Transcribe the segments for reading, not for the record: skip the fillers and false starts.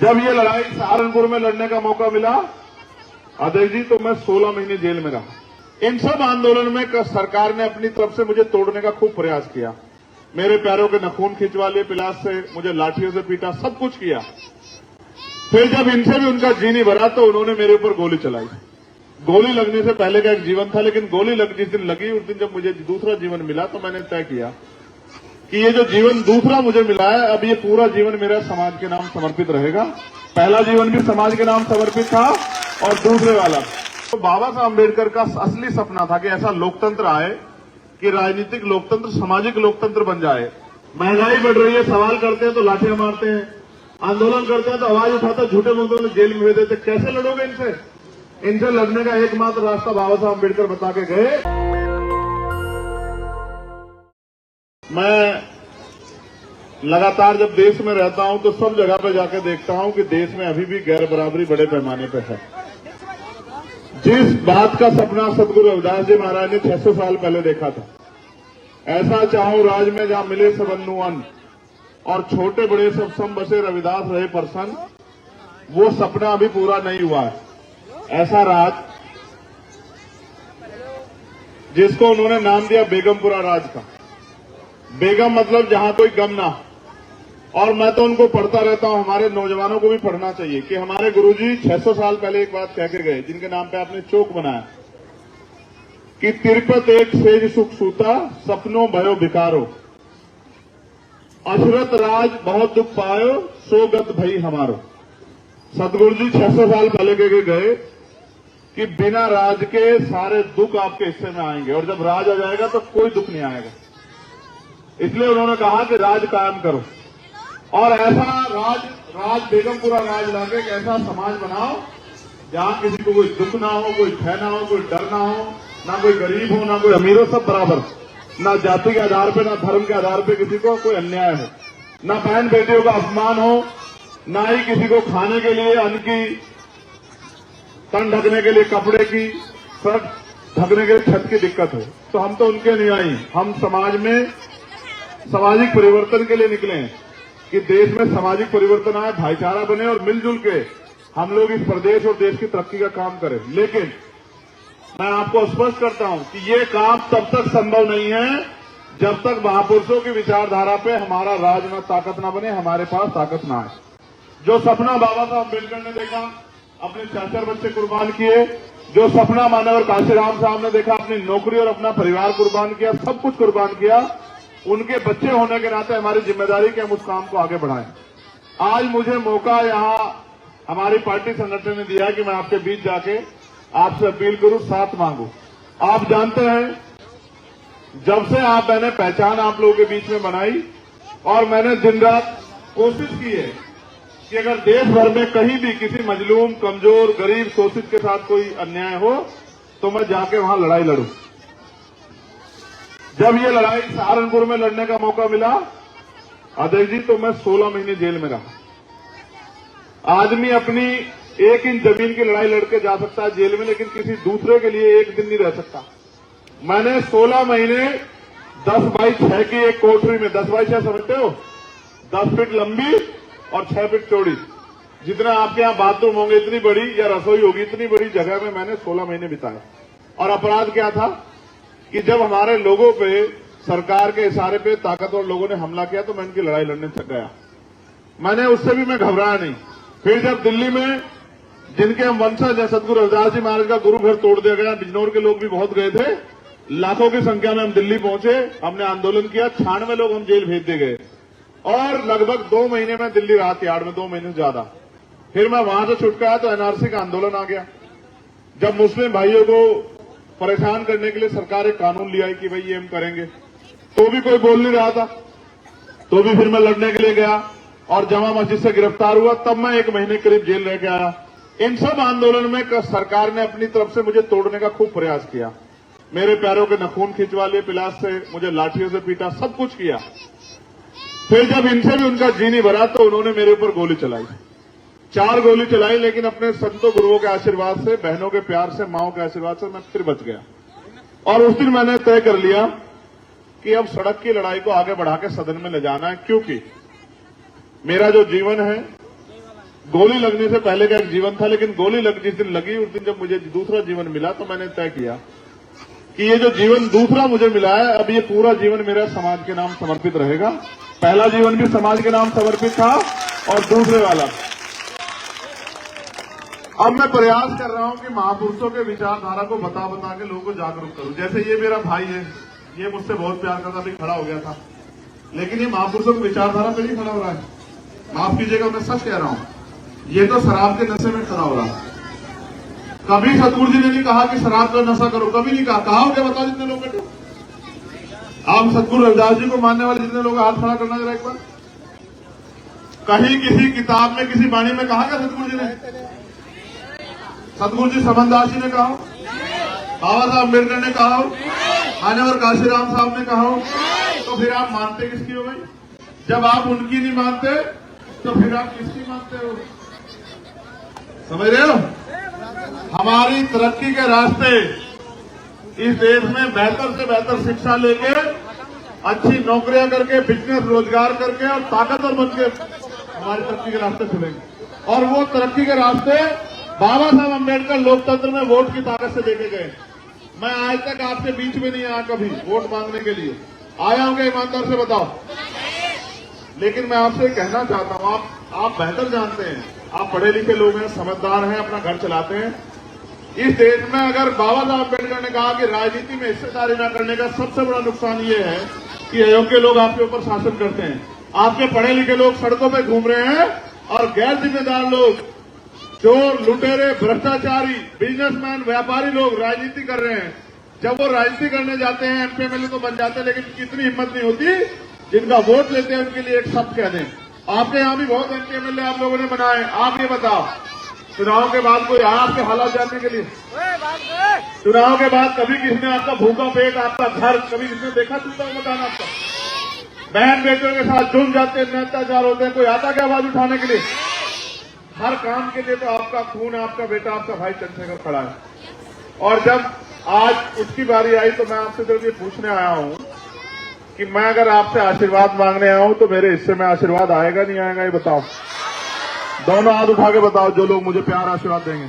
जब ये लड़ाई सहारनपुर में लड़ने का मौका मिला अध्यक्ष जी, तो मैं 16 महीने जेल में रहा। इन सब आंदोलन में सरकार ने अपनी तरफ से मुझे तोड़ने का खूब प्रयास किया। मेरे पैरों के नखून खिंचवा लिए, पिलास से मुझे लाठियों से पीटा, सब कुछ किया। फिर जब इनसे भी उनका जी नहीं भरा तो उन्होंने मेरे ऊपर गोली चलाई। गोली लगने से पहले का एक जीवन था, लेकिन गोली जिस दिन लगी उस दिन जब मुझे दूसरा जीवन मिला तो मैंने तय किया कि ये जो जीवन दूसरा मुझे मिला है, अब ये पूरा जीवन मेरा समाज के नाम समर्पित रहेगा। पहला जीवन भी समाज के नाम समर्पित था और दूसरे वाला तो बाबा साहब अम्बेडकर का असली सपना था कि ऐसा लोकतंत्र आए कि राजनीतिक लोकतंत्र सामाजिक लोकतंत्र बन जाए। महंगाई बढ़ रही है, सवाल करते हैं तो लाठियां मारते हैं, आंदोलन करते हैं तो आवाज उठाते, झूठे मुद्दों में जेल में भेज देते। कैसे लड़ोगे इनसे? इनसे लड़ने का एकमात्र रास्ता बाबा साहब अम्बेडकर बता के गए। मैं लगातार जब देश में रहता हूं तो सब जगह पे जाकर देखता हूं कि देश में अभी भी गैर बराबरी बड़े पैमाने पे है। जिस बात का सपना सदगुरु रविदास जी महाराज ने 600 साल पहले देखा था, ऐसा चाहूं राज में जहां मिले सबन्नु अन्न, और छोटे बड़े सब सम बसे रविदास रहे प्रसन्न, वो सपना अभी पूरा नहीं हुआ है। ऐसा राज जिसको उन्होंने नाम दिया बेगमपुरा राज का। बेगम मतलब जहां कोई गम ना। और मैं तो उनको पढ़ता रहता हूं, हमारे नौजवानों को भी पढ़ना चाहिए कि हमारे गुरुजी 600 साल पहले एक बात कह के गए, जिनके नाम पे आपने चौक बनाया कि तिरपत एक सेज सुख सूता, सपनों भयो भिकारो, अशरत राज बहुत दुख पायो, सो गत भई हमारो। सदगुरु जी 600 साल पहले कह के गए कि बिना राज के सारे दुख आपके हिस्से में आएंगे, और जब राज आ जाएगा तो कोई दुख नहीं आएगा। इसलिए उन्होंने कहा कि राज कायम करो, और ऐसा राज बेगमपुरा राज लाके एक ऐसा समाज बनाओ जहां किसी को कोई दुख ना हो, कोई भय ना हो, कोई डर ना हो, ना कोई गरीब हो, ना कोई अमीर हो, सब बराबर। ना जाति के आधार पे, ना धर्म के आधार पे किसी को कोई अन्याय हो, ना बहन बेटियों का अपमान हो, ना ही किसी को खाने के लिए अन्न की, तन ढकने के लिए कपड़े की, सर ढकने के लिए छत की दिक्कत हो। तो हम तो उनके नहीं आई, हम समाज में सामाजिक परिवर्तन के लिए निकले हैं कि देश में सामाजिक परिवर्तन आए, भाईचारा बने और मिलजुल के हम लोग इस प्रदेश और देश की तरक्की का काम करें। लेकिन मैं आपको स्पष्ट करता हूं कि ये काम तब तक संभव नहीं है जब तक महापुरुषों की विचारधारा पे हमारा राज में ताकत ना बने, हमारे पास ताकत ना आए। जो सपना बाबा साहब अम्बेडकर ने देखा, अपने 4 बच्चे कुर्बान किए। जो सपना मानवर काशीराम साहब ने देखा, अपनी नौकरी और अपना परिवार कुर्बान किया, सब कुछ कुर्बान किया। उनके बच्चे होने के नाते हमारी जिम्मेदारी कि हम उस काम को आगे बढ़ाएं। आज मुझे मौका यहां हमारी पार्टी संगठन ने दिया कि मैं आपके बीच जाके आपसे अपील करूं, साथ मांगू। आप जानते हैं, जब से मैंने पहचान आप लोगों के बीच में बनाई, और मैंने दिन रात कोशिश की है कि अगर देश भर में कहीं भी किसी मजलूम, कमजोर, गरीब, शोषित के साथ कोई अन्याय हो तो मैं जाके वहां लड़ाई लड़ूं। जब ये लड़ाई सहारनपुर में लड़ने का मौका मिला अध्यक्ष जी, तो मैं 16 महीने जेल में रहा। आदमी अपनी 1 इंच जमीन की लड़ाई लड़के जा सकता है जेल में, लेकिन किसी दूसरे के लिए एक दिन नहीं रह सकता। मैंने 16 महीने 10 बाई 6 की एक कोठरी में, 10 बाई 6 समझते हो, 10 फीट लंबी और 6 फीट चौड़ी, जितना आपके यहां बाथरूम होंगे इतनी बड़ी, या रसोई होगी इतनी बड़ी जगह में मैंने 16 महीने बिताए। और अपराध क्या था कि जब हमारे लोगों पे, सरकार के इशारे पे ताकतवर लोगों ने हमला किया तो मैं इनकी लड़ाई लड़ने तक गया। मैंने उससे भी मैं घबराया नहीं। फिर जब दिल्ली में जिनके हम वंशज हैं, सदगुरु रविदास जी महाराज का गुरु घर तोड़ दिया गया, बिजनौर के लोग भी बहुत गए थे, लाखों की संख्या में हम दिल्ली पहुंचे, हमने आंदोलन किया, 96 लोग हम जेल भेज दिए गए, और लगभग 2 महीने में दिल्ली रहा, तिहाड़ में 2 महीने से ज्यादा। फिर मैं वहां से छुट के आया तो एनआरसी का आंदोलन आ गया। जब मुस्लिम भाइयों को परेशान करने के लिए सरकार एक कानून ले आई कि भाई ये हम करेंगे, तो भी कोई बोल नहीं रहा था, तो भी फिर मैं लड़ने के लिए गया और जमा मस्जिद से गिरफ्तार हुआ। तब मैं 1 महीने करीब जेल रह के आया। इन सब आंदोलन में सरकार ने अपनी तरफ से मुझे तोड़ने का खूब प्रयास किया। मेरे पैरों के नखून खिंचवा लिए, पिलास से मुझे लाठियों से पीटा, सब कुछ किया। फिर जब इनसे भी उनका जी नहीं भरा तो उन्होंने मेरे ऊपर गोली चलाई, 4 गोली चलाई, लेकिन अपने संतों गुरुओं के आशीर्वाद से, बहनों के प्यार से, माओं के आशीर्वाद से मैं फिर बच गया। और उस दिन मैंने तय कर लिया कि अब सड़क की लड़ाई को आगे बढ़ा के सदन में ले जाना है, क्योंकि मेरा जो जीवन है गोली लगने से पहले का एक जीवन था, लेकिन गोली जिस दिन लगी उस दिन जब मुझे दूसरा जीवन मिला तो मैंने तय किया कि ये जो जीवन दूसरा मुझे मिला है, अब ये पूरा जीवन मेरा समाज के नाम समर्पित रहेगा। पहला जीवन भी समाज के नाम समर्पित था और दूसरे वाला। अब मैं प्रयास कर रहा हूं कि महापुरुषों के विचारधारा को बता बता के लोगों को जागरूक करूं। जैसे ये मेरा भाई है, ये मुझसे बहुत प्यार करता, अभी खड़ा हो गया था, लेकिन ये महापुरुषों की विचारधारा पे नहीं खड़ा हो रहा है। माफ कीजिएगा, मैं सच कह रहा हूं, ये तो शराब के नशे में खड़ा हो रहा है। कभी सतगुरु जी ने नहीं कहा कि शराब का नशा करो, कभी नहीं कहा हो क्या? बताओ जितने लोग बैठे, आप सतगुरु रविदास जी को मानने वाले जितने लोग, हाथ खड़ा करना जरा एक बार। कहीं किसी किताब में, किसी वाणी में कहा क्या सतगुरु जी ने? सतगुरु जी समनदास जी ने कहा, बाबा साहब अम्बेडकर ने कहा, मान्यवर काशीराम साहब ने कहा, तो फिर आप मानते किसकी हो भाई? जब आप उनकी नहीं मानते तो फिर आप किसकी मानते हो? समझ रहे हो? हमारी तरक्की के रास्ते इस देश में बेहतर से बेहतर शिक्षा लेके, अच्छी नौकरियां करके, बिजनेस रोजगार करके और ताकतवर बनके हमारी तरक्की के रास्ते खुलेंगे। और वो तरक्की के रास्ते बाबा साहब अम्बेडकर लोकतंत्र में वोट की ताकत से देखे गए। मैं आज तक आपके बीच में नहीं आया कभी वोट मांगने के लिए। आया हूं क्या? ईमानदार से बताओ। लेकिन मैं आपसे कहना चाहता हूं, आप बेहतर जानते हैं, आप पढ़े लिखे लोग हैं, समझदार हैं, अपना घर चलाते हैं। इस देश में अगर बाबा साहब अम्बेडकर ने कहा कि राजनीति में हिस्सेदारी न करने का सबसे बड़ा नुकसान ये है कि अयोग्य लोग आपके ऊपर शासन करते हैं। आपके पढ़े लिखे लोग सड़कों पर घूम रहे हैं और गैर जिम्मेदार लोग, चोर, लुटेरे, भ्रष्टाचारी, बिजनेसमैन, व्यापारी लोग राजनीति कर रहे हैं। जब वो राजनीति करने जाते हैं, एमपी एमएलए तो बन जाते हैं, लेकिन कितनी हिम्मत नहीं होती जिनका वोट लेते हैं उनके लिए एक शब्द कह दें। आपके यहां भी बहुत एमपी एमएलए आप लोगों ने बनाए। आप ये बताओ, चुनाव के बाद कोई आया आपके हालात जानने के लिए? चुनाव के बाद कभी किसने आपका भूखा पेट, आपका घर, कभी किसने देखा? चुनता हुआ मकान आपका? बहन बेटियों के साथ जुड़ जाते हैं, अत्याचार होते हैं, कोई आता क्या आवाज उठाने के लिए? हर काम के लिए तो आपका खून, आपका बेटा, आपका भाई चंद्रशेखर खड़ा है। और जब आज उसकी बारी आई तो मैं आपसे सिर्फ ये पूछने आया हूं कि मैं अगर आपसे आशीर्वाद मांगने आया हूं तो मेरे हिस्से में आशीर्वाद आएगा नहीं आएगा, ये बताओ। दोनों हाथ उठा के बताओ जो लोग मुझे प्यार आशीर्वाद देंगे।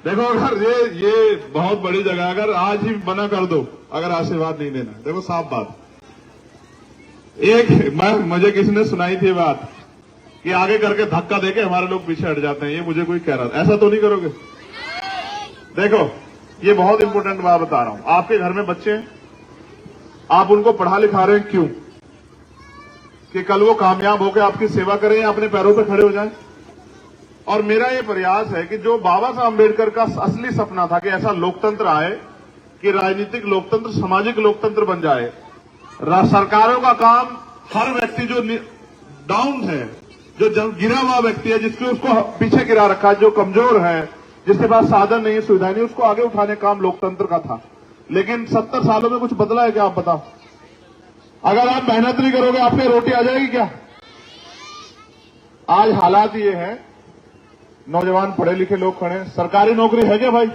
देखो, अगर ये बहुत बड़ी जगह, अगर आज ही मना कर दो अगर आशीर्वाद नहीं देना, देखो साफ बात। मुझे किसी ने सुनाई थी बात कि आगे करके धक्का देके हमारे लोग पीछे हट जाते हैं, ये मुझे कोई कह रहा था। ऐसा तो नहीं करोगे? देखो, ये बहुत इंपॉर्टेंट बात बता रहा हूं। आपके घर में बच्चे हैं, आप उनको पढ़ा लिखा रहे हैं, क्यों? कि कल वो कामयाब होकर आपकी सेवा करें या अपने पैरों पर खड़े हो जाएं। और मेरा ये प्रयास है कि जो बाबा साहब अम्बेडकर का असली सपना था कि ऐसा लोकतंत्र आए कि राजनीतिक लोकतंत्र सामाजिक लोकतंत्र बन जाए। सरकारों का काम, हर व्यक्ति जो डाउन है, जो गिरा हुआ व्यक्ति है, जिसको उसको पीछे गिरा रखा है, जो कमजोर है, जिसके पास साधन नहीं है, सुविधा नहीं, उसको आगे उठाने का काम लोकतंत्र का था। लेकिन 70 सालों में कुछ बदला है क्या? आप बताओ। अगर आप मेहनत नहीं करोगे आपके रोटी आ जाएगी क्या? आज हालात ये है, नौजवान पढ़े लिखे लोग खड़े हैं। सरकारी नौकरी है क्या भाई?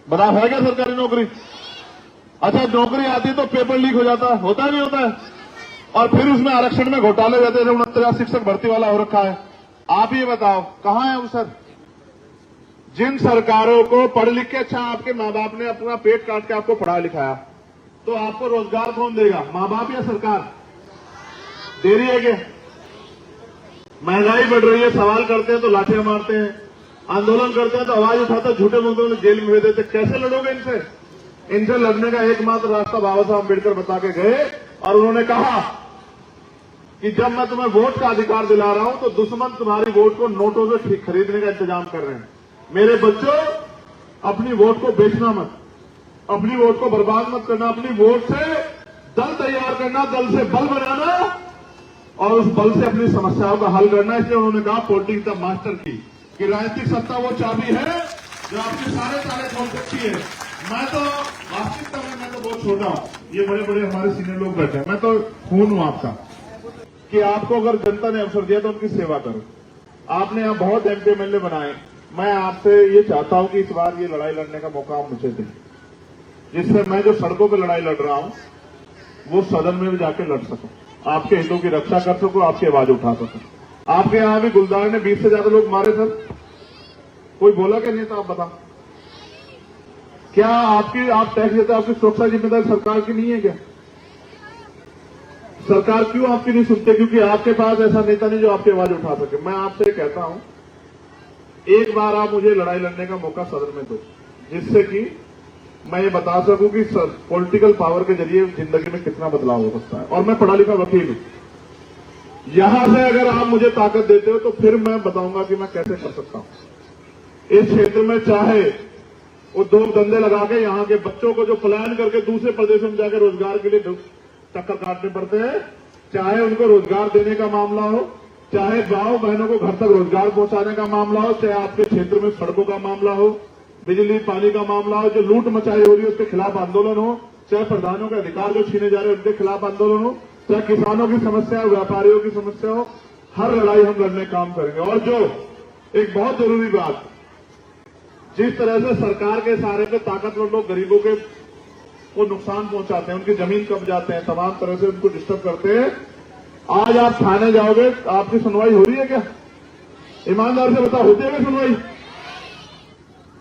बताओ, है क्या सरकारी नौकरी? अच्छा, नौकरी आती तो पेपर लीक हो जाता, होता नहीं होता है? और फिर उसमें आरक्षण में घोटाले रहते थे। 69 शिक्षक भर्ती वाला हो रखा है। आप ये बताओ, कहां है अवसर? जिन सरकारों को पढ़ लिख के, अच्छा आपके माँ बाप ने अपना पेट काट के आपको पढ़ा लिखाया, तो आपको रोजगार कौन देगा? माँ बाप या सरकार? दे रही है क्या? महंगाई बढ़ रही है, सवाल करते हैं तो लाठियां मारते हैं, आंदोलन करते हैं तो आवाज उठाते, झूठे मुद्दों में जेल में भेज देते। कैसे लड़ोगे इनसे? इनसे लड़ने का एकमात्र रास्ता बाबा साहब अम्बेडकर बता के गए और उन्होंने कहा कि जब मैं तुम्हें वोट का अधिकार दिला रहा हूं तो दुश्मन तुम्हारी वोट को नोटों से खरीदने का इंतजाम कर रहे हैं। मेरे बच्चों, अपनी वोट को बेचना मत, अपनी वोट को बर्बाद मत करना, अपनी वोट से दल तैयार करना, दल से बल बनाना और उस बल से अपनी समस्याओं का हल करना। इसलिए उन्होंने कहा पॉलिटिक्स द मास्टर की, कि राजनीतिक सत्ता वो चाबी है जो आपके सारे ताले खोल सकती है। मैं तो वास्तविकता में मैं तो बहुत छोटा हूं, ये बड़े बड़े हमारे सीनियर लोग बैठे हैं, मैं तो खून हूं आपका कि आपको अगर जनता ने अवसर दिया तो उनकी सेवा करो। आपने यहां बहुत एमपी एमएलए बनाए, मैं आपसे ये चाहता हूं कि इस बार ये लड़ाई लड़ने का मौका आप मुझे दें, जिससे मैं जो सड़कों पर लड़ाई लड़ रहा हूं वो सदन में भी जाके लड़ सकूं, आपके हितों की रक्षा कर सकूं, आपकी आवाज उठा सकूं। आपके यहां भी गुलदार ने 20 से ज्यादा लोग मारे सर, कोई बोला क्या नहीं था? आप बताओ, क्या आप टैक्स देते, आपकी सुरक्षा जिम्मेदारी सरकार की नहीं है क्या? सरकार क्यों आपकी नहीं सुनते? क्योंकि आपके पास ऐसा नेता नहीं जो आपकी आवाज उठा सके। मैं आपसे कहता हूं, एक बार आप मुझे लड़ाई लड़ने का मौका सदन में दो, जिससे कि मैं ये बता सकूं कि पॉलिटिकल पावर के जरिए जिंदगी में कितना बदलाव हो सकता है। और मैं पढ़ा लिखा वकील हूं, यहां से अगर आप मुझे ताकत देते हो तो फिर मैं बताऊंगा कि मैं कैसे कर सकता हूं। इस क्षेत्र में चाहे उद्योग धंधे लगा के यहां के बच्चों को जो पलायन करके दूसरे प्रदेशों में जाकर रोजगार के लिए चक्कर काटने पड़ते हैं, चाहे उनको रोजगार देने का मामला हो, चाहे गांव बहनों को घर तक रोजगार पहुंचाने का मामला हो, चाहे आपके क्षेत्र में सड़कों का मामला हो, बिजली पानी का मामला हो, जो लूट मचाई हो रही है उसके खिलाफ आंदोलन हो, चाहे प्रधानों के अधिकार जो छीने जा रहे हैं उनके खिलाफ आंदोलन हो, चाहे किसानों की समस्या हो, व्यापारियों की समस्या हो, हर लड़ाई हम लड़ने काम करेंगे। और जो एक बहुत जरूरी बात, जिस तरह से सरकार के सहारे पे ताकतवर लोग गरीबों के को नुकसान पहुंचाते हैं, उनकी जमीन कब जाते हैं, तमाम तरह से उनको डिस्टर्ब करते हैं, आज आप थाने जाओगे, आपकी सुनवाई हो रही है क्या? ईमानदार से बताओ, होती है क्या सुनवाई?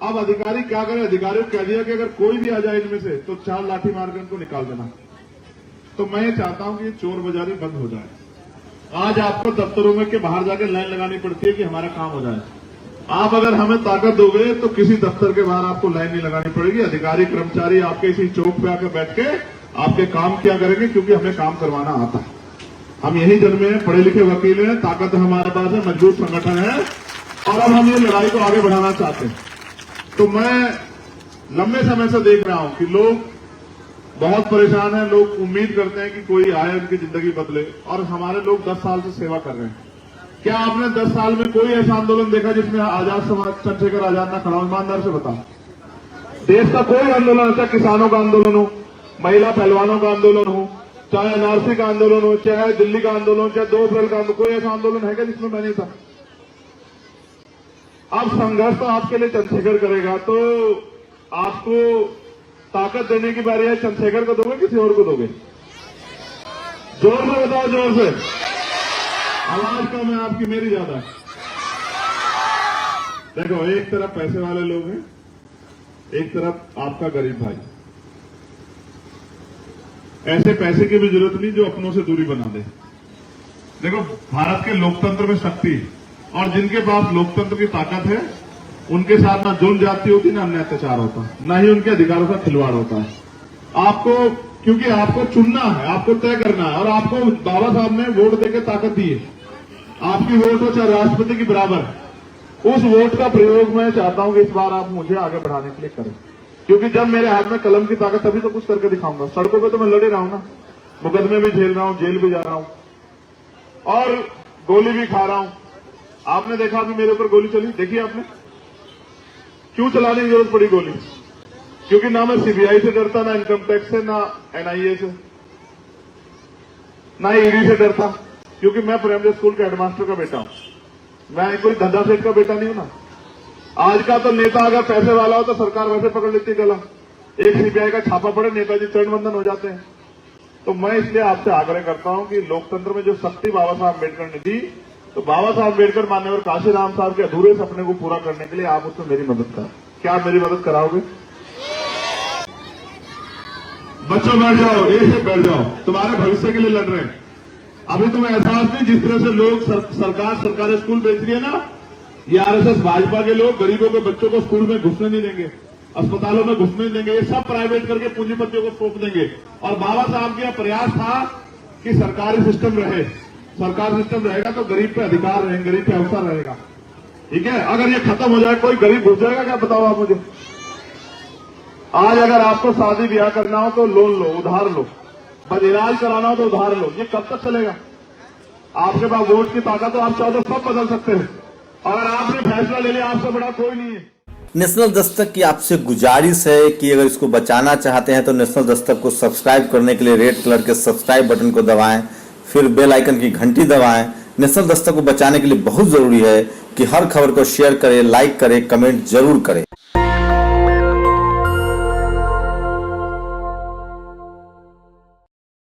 अब अधिकारी क्या करें? अधिकारियों को कह दिया कि अगर कोई भी आ जाए इनमें से तो 4 लाठी मार के उनको निकाल देना। तो मैं चाहता हूं कि चोर बाजारी बंद हो जाए। आज आपको दफ्तरों में के बाहर जाकर लाइन लगानी पड़ती है कि हमारा काम हो जाए। आप अगर हमें ताकत दोगे तो किसी दफ्तर के बाहर आपको लाइन नहीं लगानी पड़ेगी। अधिकारी कर्मचारी आपके इसी चौक पे आकर बैठ के आपके काम किया करेंगे, क्योंकि हमें काम करवाना आता है। हम यही जन्मे हैं, पढ़े लिखे वकील हैं, ताकत हमारे पास है, मजबूत संगठन है, और अब हम ये लड़ाई को आगे बढ़ाना चाहते हैं। तो मैं लंबे समय से देख रहा हूं कि लोग बहुत परेशान हैं, लोग उम्मीद करते हैं कि कोई आए उनकी जिंदगी बदले, और हमारे लोग 10 साल से सेवा कर रहे हैं। क्या आपने 10 साल में कोई ऐसा आंदोलन देखा जिसमें आजाद समाज चंद्रशेखर आजाद ना खड़ा हो? ईमानदार से बताओ, देश का कोई आंदोलन, चाहे किसानों का आंदोलन हो, महिला पहलवानों का आंदोलन हो, चाहे एनआरसी का आंदोलन हो, चाहे दिल्ली का आंदोलन, चाहे 2 अप्रैल का आंदोलन, कोई ऐसा आंदोलन है क्या जिसमें मैं नहीं था? अब संघर्ष तो आपके लिए चंद्रशेखर करेगा, तो आपको ताकत देने की बारी है। चंद्रशेखर को दोगे, किसी और को दोगे? जोर से बताओ, जोर से। आवाज कम है आपकी, मेरी ज्यादा है। देखो, एक तरफ पैसे वाले लोग हैं, एक तरफ आपका गरीब भाई। ऐसे पैसे की भी जरूरत नहीं जो अपनों से दूरी बना दे। देखो, भारत के लोकतंत्र में शक्ति, और जिनके पास लोकतंत्र की ताकत है उनके साथ ना जुल्म जाती होती, ना अन्य अत्याचार होता, ना ही उनके अधिकारों का खिलवाड़ होता है। आपको, क्योंकि आपको चुनना है, आपको तय करना है, और आपको बाबा साहब ने वोट देकर ताकत दी है। आपकी वोट हो चाहे राष्ट्रपति की बराबर, उस वोट का प्रयोग मैं चाहता हूं कि इस बार आप मुझे आगे बढ़ाने के लिए करें। क्योंकि जब मेरे हाथ में कलम की ताकत, तभी तो कुछ करके दिखाऊंगा। सड़कों पे तो मैं लड़े रहा हूं ना, मुकदमे भी झेल रहा हूं, जेल भी जा रहा हूं, और गोली भी खा रहा हूं। आपने देखा अभी मेरे ऊपर गोली चली, देखिए आपने क्यों चलाने की जरूरत पड़ी गोली? क्योंकि ना मैं सीबीआई से डरता, ना इनकम टैक्स से, ना एनआईए से, ना ईडी से डरता, क्योंकि मैं प्राइमरी स्कूल के हेडमास्टर का बेटा हूं। मैं कोई धंधा सेठ का बेटा नहीं हूं ना। आज का तो नेता अगर पैसे वाला हो तो सरकार वैसे पकड़ लेती है गला। एक सीबीआई का छापा पड़े, नेताजी चरण वंदन हो जाते हैं। तो मैं इसलिए आपसे आग्रह करता हूं कि लोकतंत्र में जो शक्ति बाबा साहब अम्बेडकर ने दी, तो बाबा साहब अम्बेडकर मान्यवर काशीराम साहब के अधूरे सपने को पूरा करने के लिए आप उसमें मेरी मदद करें। क्या आप मेरी मदद कराओगे? बच्चों बैठ जाओ, एक से बैठ जाओ, तुम्हारे भविष्य के लिए लड़ रहे हैं। अभी तुम्हें एहसास नहीं, जिस तरह से लोग सरकार सरकारी स्कूल बेच रही है ना, ये आरएसएस भाजपा के लोग गरीबों के बच्चों को स्कूल में घुसने नहीं देंगे, अस्पतालों में घुसने नहीं देंगे, ये सब प्राइवेट करके पूंजीपतियों को सौंप देंगे। और बाबा साहब का प्रयास था कि सरकारी सिस्टम रहे, सरकार सिस्टम रहेगा तो गरीब पे अधिकार रहेंगे, गरीब पे अवसर रहेगा। ठीक है, अगर ये खत्म हो जाए, कोई गरीब घुस जाएगा क्या? बताओ आप मुझे। आज अगर आपको शादी ब्याह करना हो तो लोन लो, उधार लो, बस इलाज कराना हो तो उधार लो। ये कब तक चलेगा? आपके पास वोट की ताकत हो, आप चाहो तो सब बदल सकते हैं। अगर आपने फैसला ले लिया, आपसे बड़ा कोई नहीं है। नेशनल दस्तक की आपसे गुजारिश है कि अगर इसको बचाना चाहते हैं तो नेशनल दस्तक को सब्सक्राइब करने के लिए रेड कलर के सब्सक्राइब बटन को दबाएं, फिर बेल आइकन की घंटी दबाएं। नेशनल दस्तक को बचाने के लिए बहुत जरूरी है कि हर खबर को शेयर करें, लाइक करें, कमेंट जरूर करें।